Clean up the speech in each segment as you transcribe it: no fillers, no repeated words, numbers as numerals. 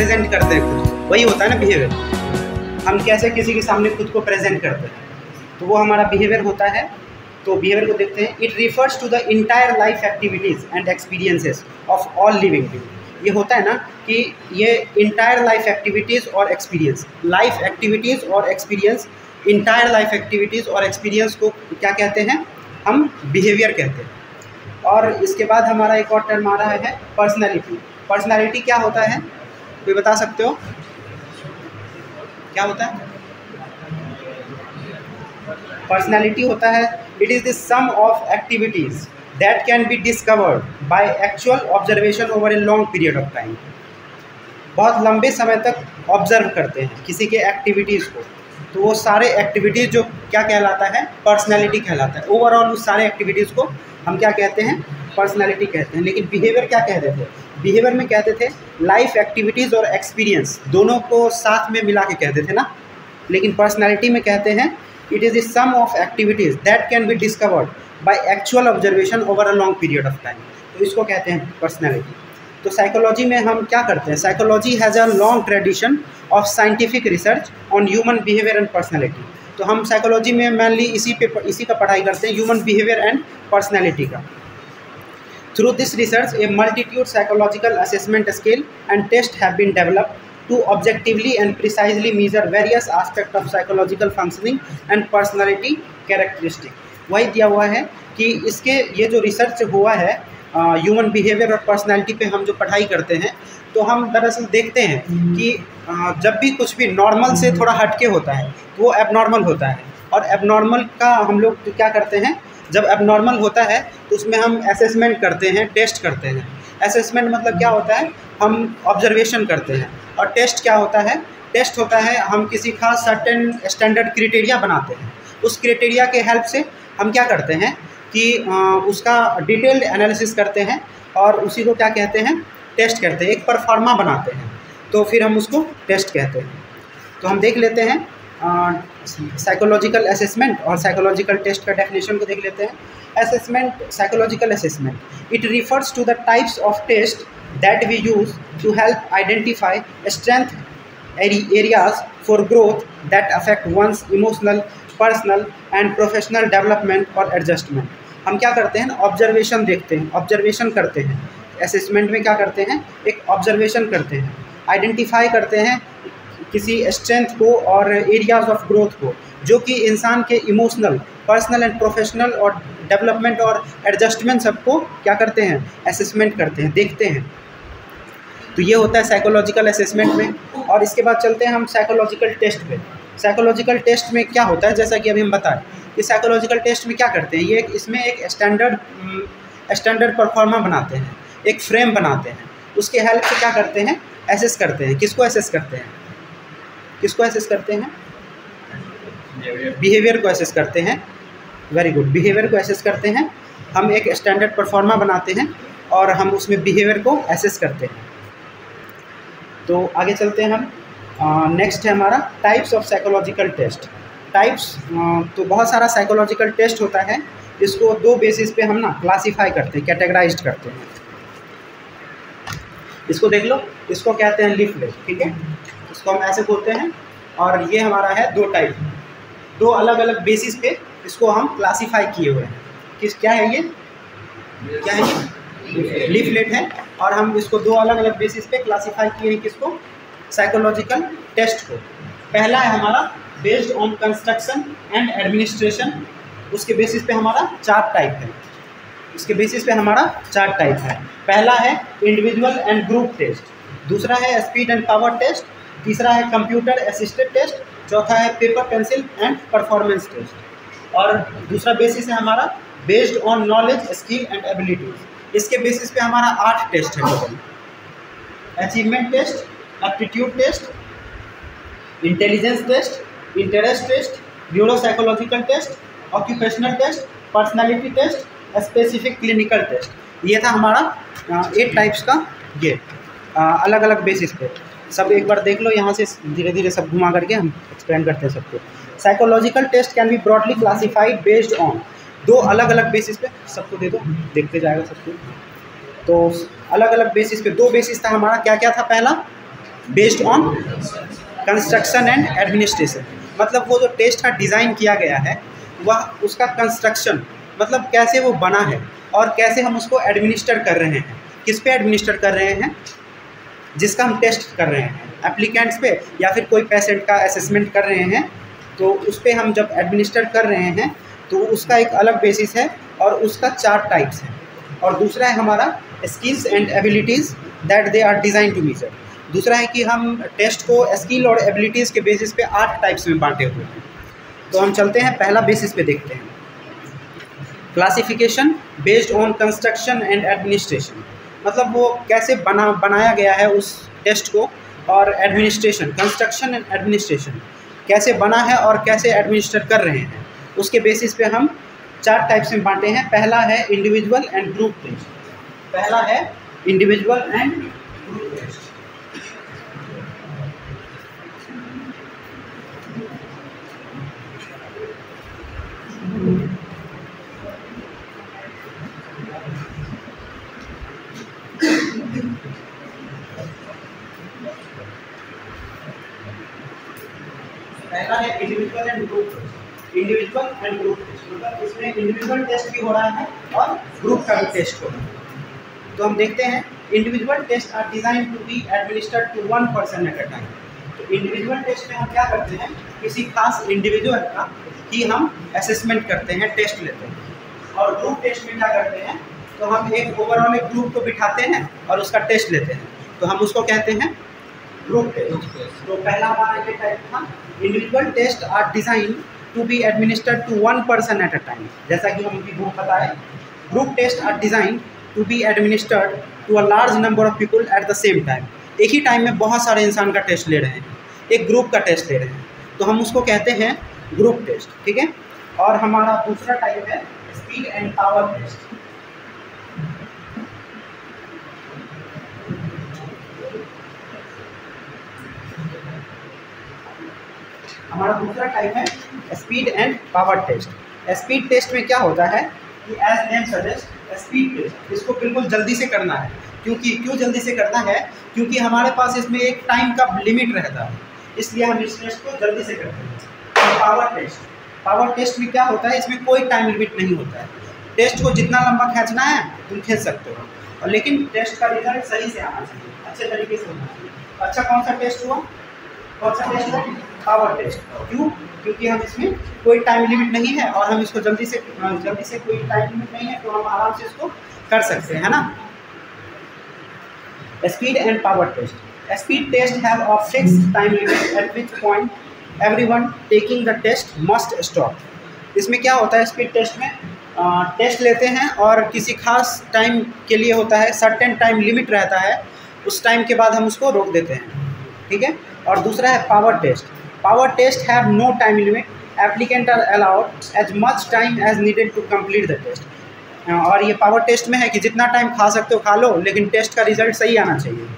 Present करते हैं खुद को, वही होता है ना बिहेवियर। हम कैसे किसी के सामने खुद को प्रेजेंट करते हैं, तो वो हमारा बिहेवियर होता है। तो बिहेवियर को देखते हैं। It refers to the entire life activities and experiences of all living being. ये होता है ना कि ये इंटायर लाइफ एक्टिविटीज़ और एक्सपीरियंस, लाइफ एक्टिविटीज़ और एक्सपीरियंस, इंटायर लाइफ एक्टिविटीज़ और एक्सपीरियंस को क्या कहते हैं, हम बिहेवियर कहते हैं। और इसके बाद हमारा एक और टर्म आ रहा है पर्सनैलिटी। पर्सनैलिटी क्या होता है, कोई बता सकते हो क्या होता है? पर्सनैलिटी होता है, it is the sum of activities that can be discovered by actual observation over a long period of time. बहुत लंबे समय तक ऑब्जर्व करते हैं किसी के एक्टिविटीज़ को, तो वो सारे एक्टिविटीज़ जो क्या कहलाता है, पर्सनैलिटी कहलाता है। ओवरऑल उस सारे एक्टिविटीज़ को हम क्या कहते हैं, पर्सनैलिटी कहते हैं। लेकिन बिहेवियर क्या कहते थे, बिहेवियर में कहते थे लाइफ एक्टिविटीज़ और एक्सपीरियंस दोनों को साथ में मिला के कहते थे ना। लेकिन पर्सनैलिटी में कहते हैं it is the sum of activities that can be discovered by actual observation over a long period of time, तो इसको कहते हैं पर्सनैलिटी। तो साइकोलॉजी में हम क्या करते हैं, psychology has a long tradition of scientific research on human behaviour and personality. तो हम साइकोलॉजी में मेनली इसी का पढ़ाई करते हैं, ह्यूमन बिहेवियर एंड पर्सनैलिटी का। Through this research a multitude psychological assessment scale and test have been developed to objectively and precisely measure various aspects of psychological functioning and personality characteristic। वही दिया हुआ है कि इसके ये जो रिसर्च हुआ है ह्यूमन बिहेवियर और पर्सनालिटी पे हम जो पढ़ाई करते हैं, तो हम दरअसल देखते हैं कि जब भी कुछ भी नॉर्मल से थोड़ा हटके होता है तो वो एबनॉर्मल होता है। और एबनॉर्मल का हम लोग तो क्या करते हैं, जब एबनॉर्मल होता है तो उसमें हम असेसमेंट करते हैं, टेस्ट करते हैं। असेसमेंट मतलब क्या होता है, हम ऑब्जर्वेशन करते हैं। और टेस्ट क्या होता है, टेस्ट होता है हम किसी खास सर्टेन स्टैंडर्ड क्राइटेरिया बनाते हैं। उस क्राइटेरिया के हेल्प से हम क्या करते हैं कि उसका डिटेल्ड एनालिसिस करते हैं और उसी को क्या कहते हैं, टेस्ट करते हैं, एक परफॉर्मा बनाते हैं, तो फिर हम उसको टेस्ट कहते हैं। तो हम देख लेते हैं साइकोलॉजिकल असेसमेंट और साइकोलॉजिकल टेस्ट का डेफिनेशन को देख लेते हैं। Assessment, psychological assessment, it refers to the types of test that we use to help identify strength areas for growth that affect one's emotional, personal and professional development or adjustment। हम क्या करते हैं, observation देखते हैं, observation करते हैं। Assessment में क्या करते हैं, एक ऑब्जर्वेशन करते हैं, आइडेंटिफाई करते हैं किसी स्ट्रेंथ को और एरियाज ऑफ ग्रोथ को, जो कि इंसान के इमोशनल, पर्सनल एंड प्रोफेशनल और डेवलपमेंट और एडजस्टमेंट सबको क्या करते हैं, असेसमेंट करते हैं, देखते हैं। तो ये होता है साइकोलॉजिकल असेसमेंट में। और इसके बाद चलते हैं हम साइकोलॉजिकल टेस्ट पे। साइकोलॉजिकल टेस्ट में क्या होता है, जैसा कि अभी हम बताएं कि साइकोलॉजिकल टेस्ट में क्या करते हैं, ये इसमें एक स्टैंडर्ड परफॉर्मा बनाते हैं, एक फ्रेम बनाते हैं। उसके हेल्प से क्या करते हैं, एसेस करते हैं। किसको एसेस करते हैं, किसको एसेस करते हैं, बिहेवियर को एसेस करते हैं। वेरी गुड, बिहेवियर को एसेस करते हैं। हम एक स्टैंडर्ड परफॉर्मा बनाते हैं और हम उसमें बिहेवियर को एसेस करते हैं। तो आगे चलते हैं हम। नेक्स्ट है हमारा types of psychological test. Types, तो बहुत सारा साइकोलॉजिकल टेस्ट होता है। इसको दो बेसिस पे हम ना क्लासीफाई करते हैं, कैटेगराइज करते हैं। इसको देख लो, इसको कहते हैं लीफलेट, ठीक है, इसको हम ऐसे बोलते हैं। और ये हमारा है दो टाइप, दो अलग अलग बेसिस पे इसको हम क्लासीफाई किए हुए हैं। क्या है ये, क्या है ये, लीफलेट है। और हम इसको दो अलग अलग बेसिस पे क्लासीफाई किए हैं, किसको, साइकोलॉजिकल टेस्ट को। पहला है हमारा based on construction and administration, उसके बेसिस पे हमारा 4 टाइप है। इसके बेसिस पे हमारा 4 टाइप है। पहला है इंडिविजुअल एंड ग्रुप टेस्ट, दूसरा है स्पीड एंड पावर टेस्ट, तीसरा है कंप्यूटर असिस्टेड टेस्ट, चौथा है paper pencil and performance test. और दूसरा बेसिस है हमारा based on knowledge, skill and abilities. इसके बेसिस पे हमारा 8 टेस्ट है total. Achievement test, aptitude test, intelligence test, interest test, neuropsychological test, occupational test, personality test, specific clinical test. ये था हमारा 8 टाइप्स का, ये अलग अलग बेसिस पे। सब एक बार देख लो, यहाँ से धीरे धीरे सब घुमा करके हम एक्सप्लेन करते हैं सबको। Psychological test can be broadly classified based on, दो अलग अलग बेसिस पे, सबको दे दो, देखते जाएगा सबको। तो अलग अलग बेसिस पे, दो बेसिस था हमारा, क्या क्या था, पहला based on construction and administration, मतलब वो जो टेस्ट का डिज़ाइन किया गया है वह उसका कंस्ट्रक्शन मतलब कैसे वो बना है और कैसे हम उसको एडमिनिस्टर कर रहे हैं, किस पे एडमिनिस्टर कर रहे हैं, जिसका हम टेस्ट कर रहे हैं एप्लीकेंट्स पे या फिर कोई पेशेंट का असेसमेंट कर रहे हैं, तो उस पर हम जब एडमिनिस्टर कर रहे हैं तो उसका एक अलग बेसिस है और उसका 4 टाइप्स हैं। और दूसरा है हमारा skills and abilities that they are design to measure. दूसरा है कि हम टेस्ट को स्किल और एबिलिटीज़ के बेसिस पे 8 टाइप्स में बांटे हुए हैं। तो हम चलते हैं पहला बेसिस पे देखते हैं, classification based on construction and administration, मतलब वो कैसे बनाया गया है उस टेस्ट को, और एडमिनिस्ट्रेशन कंस्ट्रक्शन एंड एडमिनिस्ट्रेशन कैसे बना है और कैसे एडमिनिस्टर कर रहे हैं, उसके बेसिस पे हम 4 टाइप्स में बांटे हैं। पहला है इंडिविजुअल एंड ग्रुप टेस्ट, पहला है इंडिविजुअल एंड ग्रुप टेस्ट। पहला है individual and group test. Individual and group test मतलब इसमें इंडिविजुअल टेस्ट भी हो रहा है और ग्रुप का भी टेस्ट हो रहा है। तो हम देखते हैं individual test are design to be administered to 1 person at a time. तो इंडिविजुअल टेस्ट में हम क्या करते हैं, किसी खास इंडिविजुअल का ही हम असेसमेंट करते हैं, टेस्ट लेते हैं। और ग्रुप टेस्ट में क्या करते हैं, तो हम एक ओवरऑल एक ग्रुप को बिठाते हैं और उसका टेस्ट लेते हैं, तो हम उसको कहते हैं ग्रुप टेस्ट। तो पहला हमारा ये टाइप था, individual test are design to be administered to 1 person at a time. जैसा कि हम अभी ग्रुप बताए, group test are design to be administered to a large number of people at the same time. एक ही time में बहुत सारे इंसान का टेस्ट ले रहे हैं, एक ग्रुप का टेस्ट ले रहे हैं, तो हम उसको कहते हैं ग्रुप टेस्ट, ठीक है। और हमारा दूसरा टाइप है स्पीड एंड पावर टेस्ट। हमारा दूसरा टाइप है speed and power test. Speed test में क्या होता है कि as name suggest speed test, इसको बिल्कुल जल्दी से करना है। क्यों जल्दी से करना है, क्योंकि हमारे पास इसमें एक टाइम का लिमिट रहता है, इसलिए हम इस टेस्ट को जल्दी से करते हैं। और पावर टेस्ट में क्या होता है, इसमें कोई टाइम लिमिट नहीं होता है, टेस्ट को जितना लंबा खींचना है तुम खींच सकते हो, और लेकिन टेस्ट का रिजल्ट सही से आना चाहिए, अच्छे तरीके से होना चाहिए। अच्छा कौन सा टेस्ट हुआ, कौन सा टेस्ट हुआ, पावर टेस्ट। क्यों, क्योंकि हम इसमें कोई टाइम लिमिट नहीं है और हम इसको जल्दी से कोई टाइम लिमिट नहीं है तो हम आराम से इसको कर सकते हैं, है ना। Speed and power test. Speed test have a fixed time limit at which point everyone taking the test must stop. इसमें क्या होता है, स्पीड टेस्ट में टेस्ट लेते हैं और किसी खास टाइम के लिए होता है, सर्टेन टाइम लिमिट रहता है, उस टाइम के बाद हम उसको रोक देते हैं, ठीक है। और दूसरा है power test. Power test have no time limit, applicant are allowed as much time as needed to complete the test. और ये पावर टेस्ट में है कि जितना टाइम खा सकते हो खा लो, लेकिन टेस्ट का रिजल्ट सही आना चाहिए।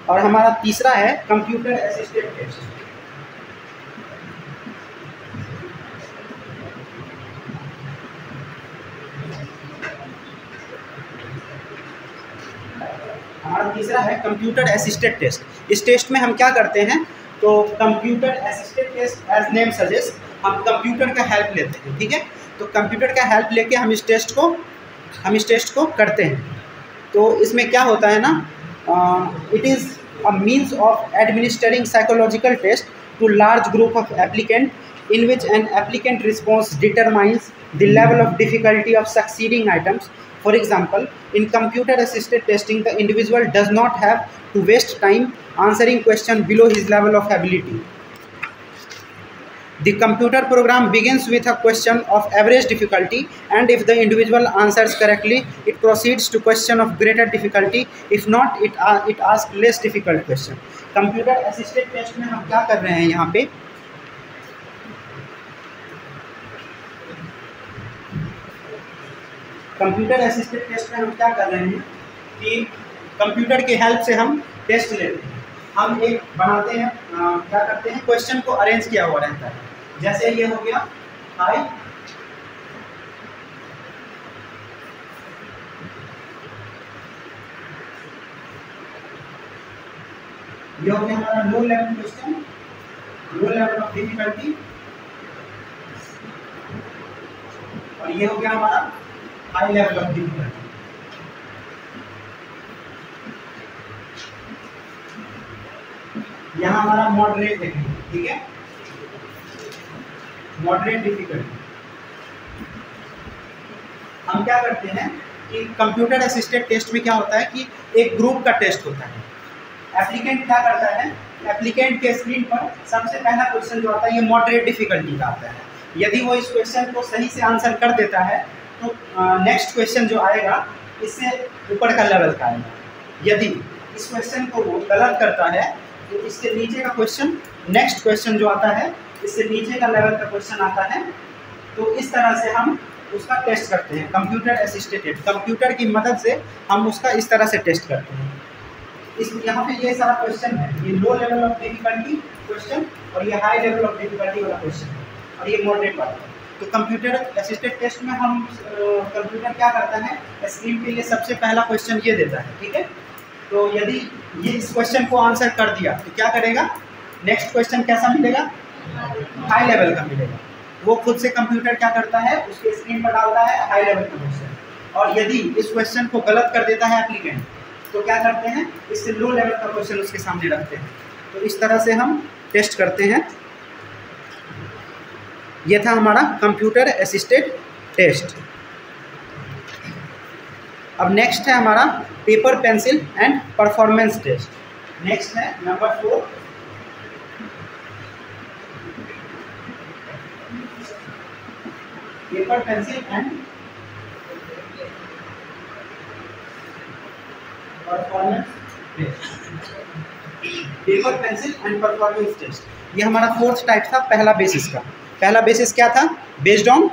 और हमारा तीसरा है कंप्यूटर असिस्टेड टेस्ट। हमारा तीसरा है कंप्यूटर असिस्टेड टेस्ट। इस टेस्ट में हम क्या करते हैं, तो computer assisted test as name suggest, हम कंप्यूटर का हेल्प लेते हैं, ठीक है। तो कंप्यूटर का हेल्प लेके हम इस टेस्ट को करते हैं। तो इसमें क्या होता है ना, it is a means of administering psychological test to large group of applicant in which an applicant response determines the level of difficulty of succeeding items. For example, in computer assisted testing, the individual does not have to waste time answering question below his level of ability. The computer program begins with a question of average difficulty, and if the individual answers correctly, it proceeds to question of greater difficulty. If not, it asks less difficult question. Computer assisted test में हम क्या कर रहे हैं, यहाँ पे computer assisted test में हम क्या कर रहे हैं कि कंप्यूटर की हेल्प से हम टेस्ट लेते हैं। हम एक बनाते हैं, क्या करते हैं, क्वेश्चन को अरेंज किया हुआ रहता है। जैसे ये हो गया हाई, ये हो गया हमारा low level question, low level of difficulty, और ये हो गया हमारा हाई लेवल ऑफ डिफिकल्टी। यहाँ हमारा मॉडरेट है, ठीक है, मॉडरेट डिफिकल्टी। हम क्या करते हैं कि कंप्यूटर असिस्टेड टेस्ट में क्या होता है कि एक ग्रुप का टेस्ट होता है। एप्लीकेंट क्या करता है, एप्लीकेंट के स्क्रीन पर सबसे पहला क्वेश्चन जो आता है ये मॉडरेट डिफिकल्टी का आता है। यदि वो इस क्वेश्चन को सही से आंसर कर देता है तो नेक्स्ट क्वेश्चन जो आएगा इससे ऊपर का लेवल का आएगा। यदि इस क्वेश्चन को वो गलत करता है तो इससे नीचे का क्वेश्चन, नेक्स्ट क्वेश्चन जो आता है इससे नीचे का लेवल का क्वेश्चन आता है। तो इस तरह से हम उसका टेस्ट करते हैं। कंप्यूटर असिस्टेड, कंप्यूटर की मदद से हम उसका इस तरह से टेस्ट करते हैं। इस यहाँ पे ये सारा क्वेश्चन है, ये low level of difficulty question और ये हाई लेवल ऑफ डिफिकल्टी वाला क्वेश्चन है और ये मॉडरेट वाला। तो कंप्यूटर असिस्टेड टेस्ट में हम कंप्यूटर क्या करता है, स्क्रीन पे ये सबसे पहला क्वेश्चन ये देता है, ठीक है। तो यदि ये इस क्वेश्चन को आंसर कर दिया तो क्या करेगा, नेक्स्ट क्वेश्चन कैसा मिलेगा, हाई लेवल का मिलेगा। वो खुद से कंप्यूटर क्या करता है, उसके स्क्रीन पर डालता है हाई लेवल का क्वेश्चन। और यदि इस क्वेश्चन को गलत कर देता है एप्लीकेंट तो क्या करते हैं, इससे लो लेवल का क्वेश्चन उसके सामने रखते हैं। तो इस तरह से हम टेस्ट करते हैं। ये था हमारा कंप्यूटर असिस्टेड टेस्ट। अब नेक्स्ट है हमारा paper pencil and performance test. Next है number 4, paper pencil and performance test. Paper pencil and performance test ये हमारा 4th टाइप था, पहला बेसिस का। पहला बेसिस क्या था, based on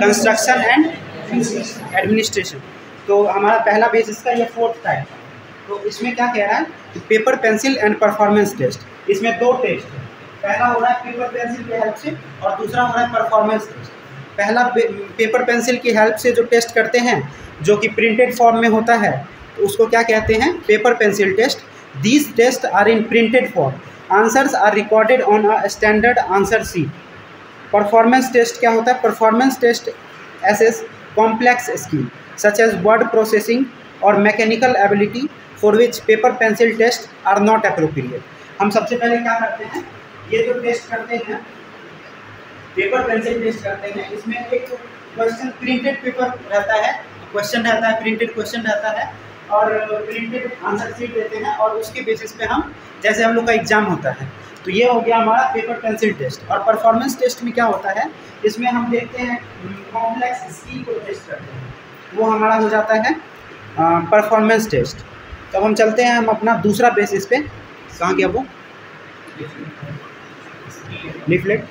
construction and administration. तो हमारा पहला बेसिस का ये 4th टाइप था। तो इसमें क्या कह रहा है कि paper pencil and performance test, इसमें 2 टेस्ट है। पहला हो रहा है पेपर पेंसिल की हेल्प से और दूसरा हो रहा है परफॉर्मेंस टेस्ट। पहला पेपर पेंसिल की हेल्प से जो टेस्ट करते हैं जो कि प्रिंटेड फॉर्म में होता है तो उसको क्या कहते हैं, paper pencil test. These test are in printed form, answers are recorded on a standard answer sheet. Performance test क्या होता है, performance test assess complex skill such as word processing और mechanical ability for which paper pencil test are not appropriate. हम सबसे पहले क्या करते हैं, ये जो टेस्ट करते हैं पेपर पेंसिल टेस्ट करते हैं, इसमें एक क्वेश्चन प्रिंटेड पेपर रहता है, क्वेश्चन रहता है, प्रिंटेड क्वेश्चन रहता है और प्रिंटेड आंसर शीट देते हैं और उसके बेसिस पे हम, जैसे हम लोग का एग्जाम होता है, तो ये हो गया हमारा पेपर पेंसिल टेस्ट। और परफॉर्मेंस टेस्ट में क्या होता है, इसमें हम देखते हैं कॉम्प्लेक्स स्किल को टेस्ट करते हैं, वो हमारा हो जाता है परफॉर्मेंस टेस्ट। तो हम चलते हैं हम अपना दूसरा बेसिस पे, कहाँ गया वो leaflet,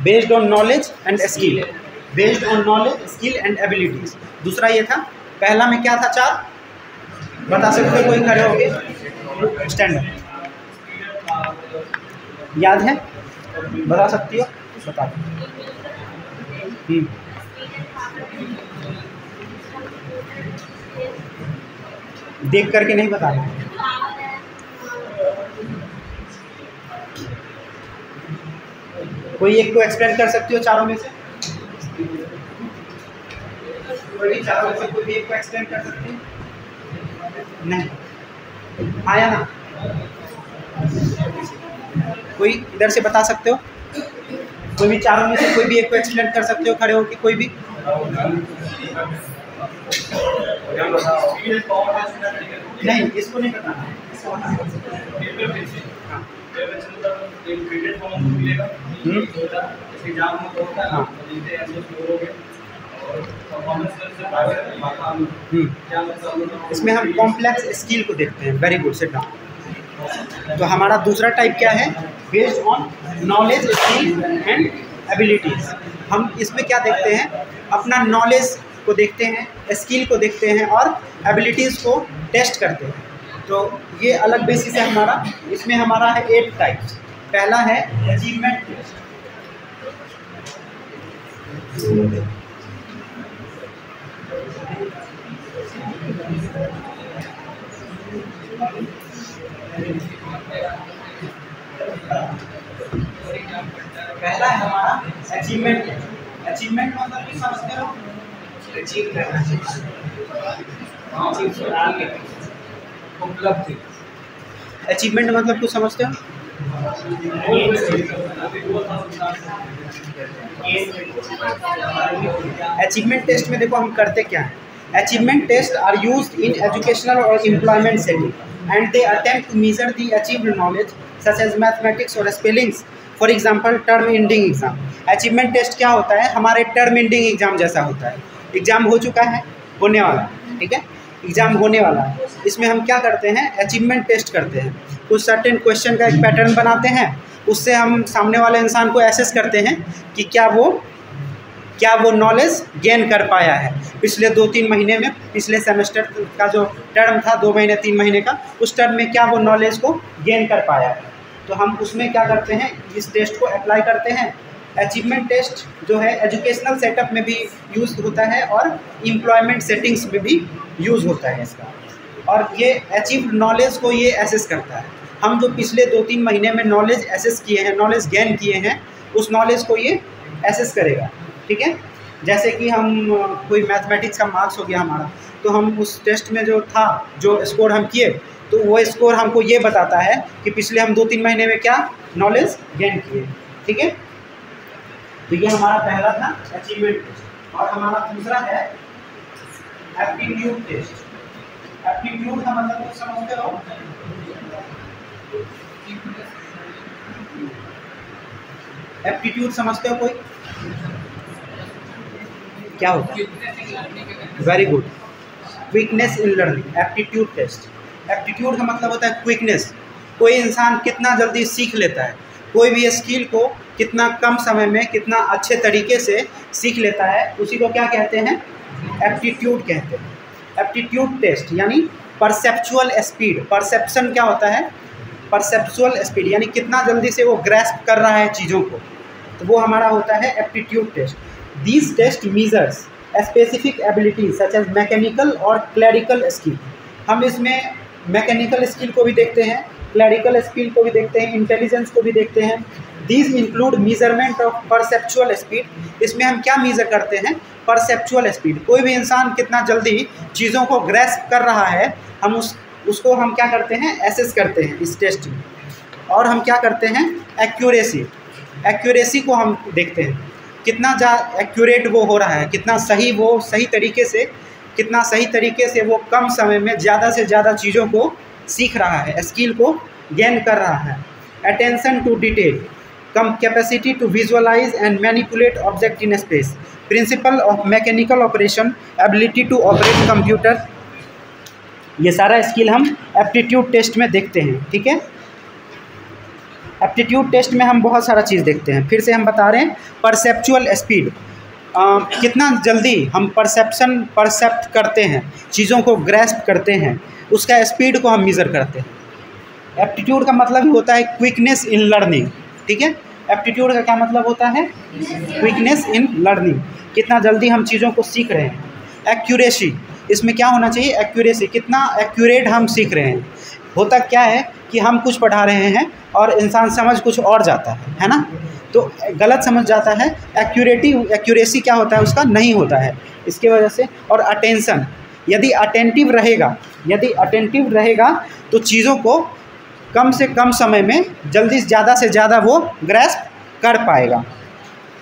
based on knowledge and skill, based on knowledge skill and abilities. दूसरा ये था, पहला में क्या था, 4 बता सकते हो, कोई खड़े होगे, स्टैंड अप, याद है, बता सकती हो, बता दो। देख करके नहीं बताना, कोई एक को एक्सप्लेन कर सकती हो चारों में से, कोई चारों में से कोई भी एक को एक्सप्लेन कर सकती है, नहीं आया ना, कोई इधर से बता सकते हो, कोई भी चारों में से कोई भी एक को एक्सप्लेन कर सकते हो, खड़े होके कोई भी, नहीं इसको नहीं बताना, इसमें हम कॉम्प्लेक्स स्किल को देखते हैं। Very good, sit down. तो हमारा दूसरा टाइप क्या है, based on knowledge skill and abilities. हम इसमें क्या देखते हैं, अपना नॉलेज को देखते हैं, स्किल को देखते हैं और एबिलिटीज़ को टेस्ट करते हैं। तो ये अलग बेसिस है हमारा। इसमें हमारा है 8 टाइप्स। पहला है अचीवमेंट टेस्ट। पहला है हमारा अचीवमेंट टेस्ट। अचीवमेंट मतलब कि समझते हो, अचीव करना चाहिए, उपलब्धि। अचीवमेंट मतलब कुछ समझते हो? अचीवमेंट टेस्ट में देखो हम करते क्या है। Achievement test are used in educational और employment setting and they attempt to measure the achieved knowledge such as mathematics और spellings. For example term ending exam. Achievement test क्या होता है? हमारे टर्म एंडिंग एग्जाम जैसा होता है। एग्जाम हो चुका है, होने वाला है, ठीक है, एग्जाम होने वाला है। इसमें हम क्या करते हैं? अचीवमेंट टेस्ट करते हैं। कुछ सर्टेन क्वेश्चन का एक पैटर्न बनाते हैं, उससे हम सामने वाले इंसान को एसेस करते हैं कि क्या वो नॉलेज गेन कर पाया है पिछले 2-3 महीने में, पिछले सेमेस्टर का जो टर्म था 2 महीने 3 महीने का, उस टर्म में क्या वो नॉलेज को गेन कर पाया है। तो हम उसमें क्या करते हैं? इस टेस्ट को अप्लाई करते हैं। अचीवमेंट टेस्ट जो है एजुकेशनल सेटअप में भी यूज़ होता है और एम्प्लॉयमेंट सेटिंग्स में भी यूज़ होता है इसका। और ये अचीव नॉलेज को ये एसेस करता है। हम जो पिछले 2-3 महीने में नॉलेज एसेस किए हैं, नॉलेज गेन किए हैं, उस नॉलेज को ये एसेस करेगा, ठीक है। जैसे कि हम कोई मैथमेटिक्स का मार्क्स हो गया हमारा, तो हम उस टेस्ट में जो था, जो स्कोर हम किए, तो वो स्कोर हमको ये बताता है कि पिछले हम 2-3 महीने में क्या नॉलेज गेन किए, ठीक है। तो ये हमारा पहला था अचीवमेंट टेस्ट। और हमारा दूसरा है एप्टीट्यूड टेस्ट। एप्टीट्यूड का मतलब कुछ समझते हो? एप्टीट्यूड समझते हो कोई? क्या होता है? Very good, quickness in learning. Aptitude test, aptitude का मतलब होता है क्विकनेस। कोई इंसान कितना जल्दी सीख लेता है, कोई भी स्किल को कितना कम समय में कितना अच्छे तरीके से सीख लेता है, उसी को क्या कहते हैं? एप्टीट्यूड कहते हैं। एप्टीट्यूड टेस्ट यानी परसेप्चुअल स्पीड। परसेप्शन क्या होता है? परसेप्चुअल स्पीड यानी कितना जल्दी से वो ग्रैस्प कर रहा है चीज़ों को, तो वो हमारा होता है aptitude test. These test measures specific abilities such as mechanical और क्लैरिकल स्किल। हम इसमें मैकेनिकल स्किल को भी देखते हैं, क्लैरिकल स्किल को भी देखते हैं, इंटेलिजेंस को भी देखते हैं। These include measurement of perceptual speed. इसमें हम क्या मेज़र करते हैं? Perceptual speed. कोई भी इंसान कितना जल्दी चीज़ों को ग्रैस्प कर रहा है, हम उसको हम क्या करते हैं? एसेस करते हैं इस टेस्ट में। और हम क्या करते हैं? एक्यूरेसी। एक्यूरेसी को हम देखते हैं, कितना एक्यूरेट वो हो रहा है, कितना सही वो सही तरीके से वो कम समय में ज़्यादा से ज़्यादा चीज़ों को सीख रहा है, स्किल को गेन कर रहा है। अटेंशन टू डिटेल, कम capacity to visualise and manipulate object in space, principle of mechanical operation, ability to operate computer. ये सारा स्किल हम एप्टीट्यूड टेस्ट में देखते हैं, ठीक है। एप्टीट्यूड टेस्ट में हम बहुत सारा चीज़ देखते हैं। फिर से हम बता रहे हैं, परसेप्चुअल स्पीड, कितना जल्दी हम परसेप्ट करते हैं, चीज़ों को ग्रैस्प करते हैं, उसका स्पीड को हम मेज़र करते हैं। एप्टीट्यूड का मतलब होता है क्विकनेस इन लर्निंग, ठीक है। एप्टीट्यूड का क्या मतलब होता है? क्विकनेस इन लर्निंग, कितना जल्दी हम चीज़ों को सीख रहे हैं। एक्यूरेसी, इसमें क्या होना चाहिए? एक्यूरेसी, कितना एक्यूरेट हम सीख रहे हैं। होता क्या है कि हम कुछ पढ़ा रहे हैं और इंसान समझ कुछ और जाता है ना, तो गलत समझ जाता है। एक्यूरेसी क्या होता है? उसका नहीं होता है, इसकी वजह से। और अटेंशन, यदि अटेंटिव रहेगा तो चीज़ों को कम से कम समय में जल्दी ज़्यादा से ज़्यादा वो ग्रैस्प कर पाएगा।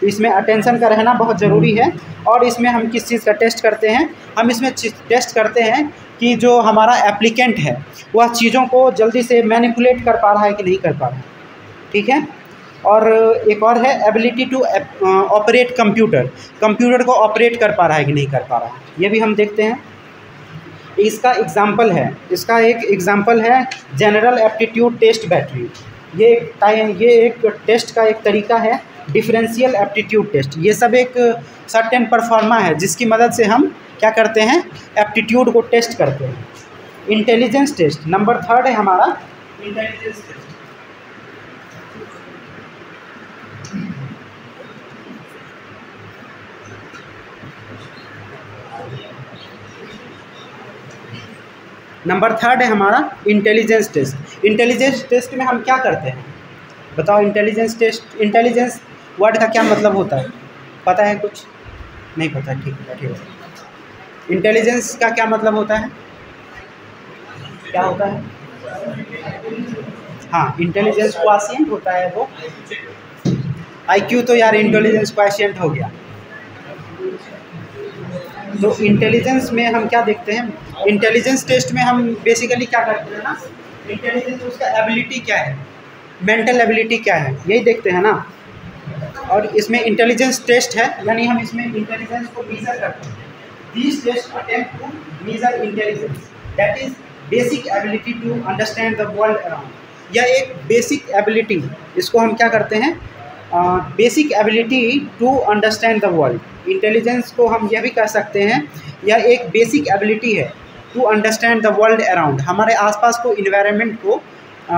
इसमें अटेंशन का रहना बहुत ज़रूरी है। और इसमें हम किस चीज़ का टेस्ट करते हैं? हम इसमें टेस्ट करते हैं कि जो हमारा एप्लीकेंट है वह चीज़ों को जल्दी से मैनिपुलेट कर पा रहा है कि नहीं कर पा रहा है, ठीक है। और एक और है एबिलिटी टू ऑपरेट कंप्यूटर को ऑपरेट कर पा रहा है कि नहीं कर पा रहा है, ये भी हम देखते हैं। इसका एक एग्जाम्पल है जनरल एप्टीट्यूड टेस्ट बैटरी। ये एक टेस्ट का एक तरीका है, डिफरेंशियल एप्टीट्यूड टेस्ट। ये सब एक सर्टेन परफॉर्मा है जिसकी मदद से हम क्या करते हैं? एप्टीट्यूड को टेस्ट करते हैं। इंटेलिजेंस टेस्ट नंबर 3 है हमारा, इंटेलिजेंस टेस्ट। नंबर 3 है हमारा इंटेलिजेंस टेस्ट। इंटेलिजेंस टेस्ट में हम क्या करते हैं बताओ? इंटेलिजेंस टेस्ट, इंटेलिजेंस वर्ड का क्या मतलब होता है, पता है कुछ? नहीं पता, ठीक है। इंटेलिजेंस का क्या मतलब होता है, क्या होता है? हाँ, इंटेलिजेंस क्वाशिएंट होता है वो। IQ तो यार इंटेलिजेंस क्वाशिएंट हो गया। तो इंटेलिजेंस में हम क्या देखते हैं? इंटेलिजेंस टेस्ट में हम बेसिकली क्या करते हैं ना, इंटेलिजेंस उसका एबिलिटी क्या है, मेंटल एबिलिटी क्या है, यही देखते हैं ना। और इसमें इंटेलिजेंस टेस्ट है, यानी हम इसमें इंटेलिजेंस को मेजर करते हैं। These test attempt to measure intelligence, that is basic ability to understand the world around. यह एक बेसिक एबिलिटी, इसको हम क्या करते हैं? Basic ability to understand the world. Intelligence को हम यह भी कह सकते हैं, यह एक बेसिक एबिलिटी है to understand the world around. हमारे आसपास को, इन्वायरमेंट को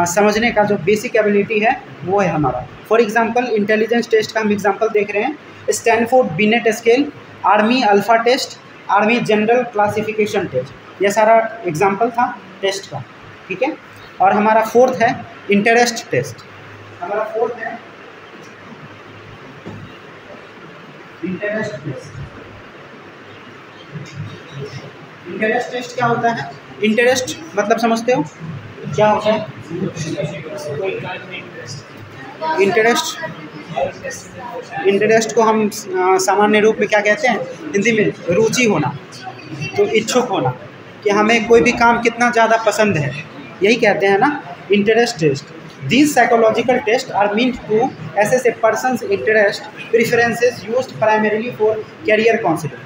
समझने का जो बेसिक एबिलिटी है वो है हमारा। फॉर एग्जांपल, इंटेलिजेंस टेस्ट का हम एग्जांपल देख रहे हैं, Stanford Binet scale, army alpha test, army general classification test. यह सारा एग्जांपल था टेस्ट का, ठीक है। और हमारा 4th है इंटरेस्ट टेस्ट। हमारा 4th है इंटरेस्ट टेस्ट। इंटरेस्ट टेस्ट क्या होता है? इंटरेस्ट मतलब समझते हो क्या होता है? इंटरेस्ट को हम सामान्य रूप में क्या कहते हैं हिंदी में? रुचि होना, तो इच्छुक होना कि हमें कोई भी काम कितना ज़्यादा पसंद है, यही कहते हैं ना interest test. These psychological tests are meant to assess a person's interest, preferences used primarily for career counseling.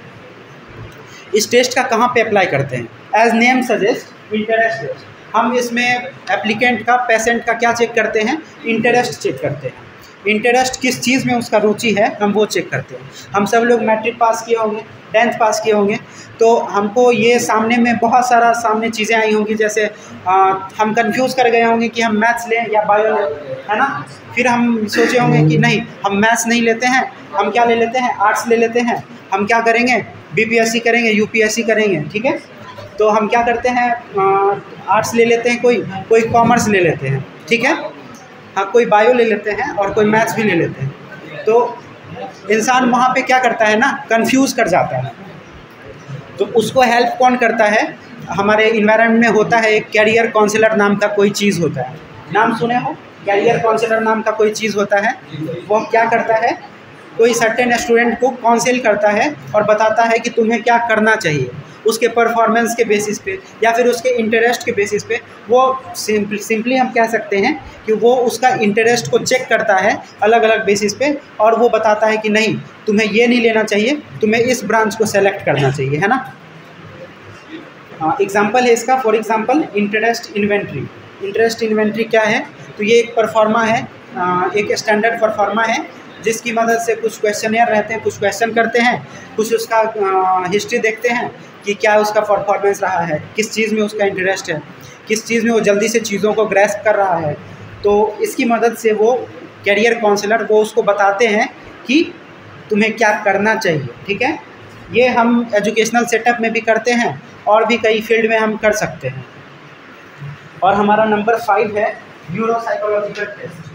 इस टेस्ट का कहाँ पे अप्लाई करते हैं? As name suggests, interest test. हम इसमें एप्लीकेंट का, पेशेंट का क्या चेक करते हैं? इंटरेस्ट चेक करते हैं। इंटरेस्ट किस चीज़ में उसका रुचि है, हम वो चेक करते हैं। हम सब लोग मैट्रिक पास किए होंगे, 10th पास किए होंगे, तो हमको ये सामने में बहुत सारा सामने चीज़ें आई होंगी, जैसे हम कंफ्यूज कर गए होंगे कि हम मैथ्स लें या बायो लें, है ना। फिर हम सोचे होंगे कि नहीं, हम मैथ्स नहीं लेते हैं, हम क्या ले लेते हैं? आर्ट्स ले लेते हैं। हम क्या करेंगे? BPSC करेंगे, UPSC करेंगे, ठीक है। तो हम क्या करते हैं? आर्ट्स ले लेते हैं, कोई कॉमर्स ले लेते हैं, ठीक है। हाँ, कोई बायो ले लेते हैं और कोई मैथ्स भी ले लेते हैं। तो इंसान वहाँ पे क्या करता है ना, कंफ्यूज कर जाता है। तो उसको हेल्प कौन करता है? हमारे इन्वायरमेंट में होता है एक कैरियर काउंसलर नाम का कोई चीज़ होता है, नाम सुने हो? कैरियर काउंसलर नाम का कोई चीज़ होता है। वो क्या करता है? कोई सर्टेन स्टूडेंट को काउंसिल करता है और बताता है कि तुम्हें क्या करना चाहिए, उसके परफॉर्मेंस के बेसिस पे या फिर उसके इंटरेस्ट के बेसिस पे। वो सिंपली हम कह सकते हैं कि वो उसका इंटरेस्ट को चेक करता है अलग अलग बेसिस पे, और वो बताता है कि नहीं, तुम्हें ये नहीं लेना चाहिए, तुम्हें इस ब्रांच को सेलेक्ट करना चाहिए, है ना। एग्जाम्पल है इसका, for example interest inventory. Interest inventory क्या है? तो ये एक परफॉर्मा है, एक स्टैंडर्ड परफॉर्मा है, जिसकी मदद से कुछ क्वेश्चनियर रहते हैं, कुछ क्वेश्चन करते हैं, कुछ उसका हिस्ट्री देखते हैं कि क्या उसका परफॉर्मेंस रहा है, किस चीज़ में उसका इंटरेस्ट है, किस चीज़ में वो जल्दी से चीज़ों को ग्रैस्प कर रहा है। तो इसकी मदद से वो कैरियर काउंसलर वो उसको बताते हैं कि तुम्हें क्या करना चाहिए, ठीक है। ये हम एजुकेशनल सेटअप में भी करते हैं और भी कई फील्ड में हम कर सकते हैं। और हमारा नंबर 5 है न्यूरोसाइकोलॉजिकल टेस्ट।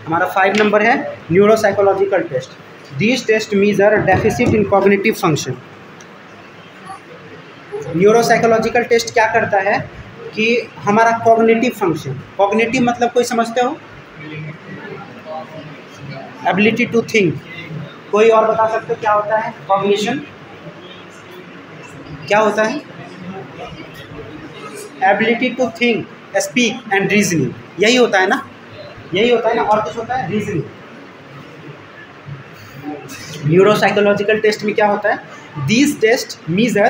हमारा 5 नंबर है neuropsychological test. These test measure deficit in cognitive function. Neuropsychological test क्या करता है कि हमारा कॉग्निटिव फंक्शन, कॉग्निटिव मतलब कोई समझते हो? Ability to think. कोई और बता सकते हो क्या होता है कॉग्निशन? क्या होता है? Ability to think, speak and reasoning, यही होता है ना, यही होता है ना। और कुछ होता है? रीजनिंग। न्यूरोसाइकोलॉजिकल टेस्ट में क्या होता है? These test measure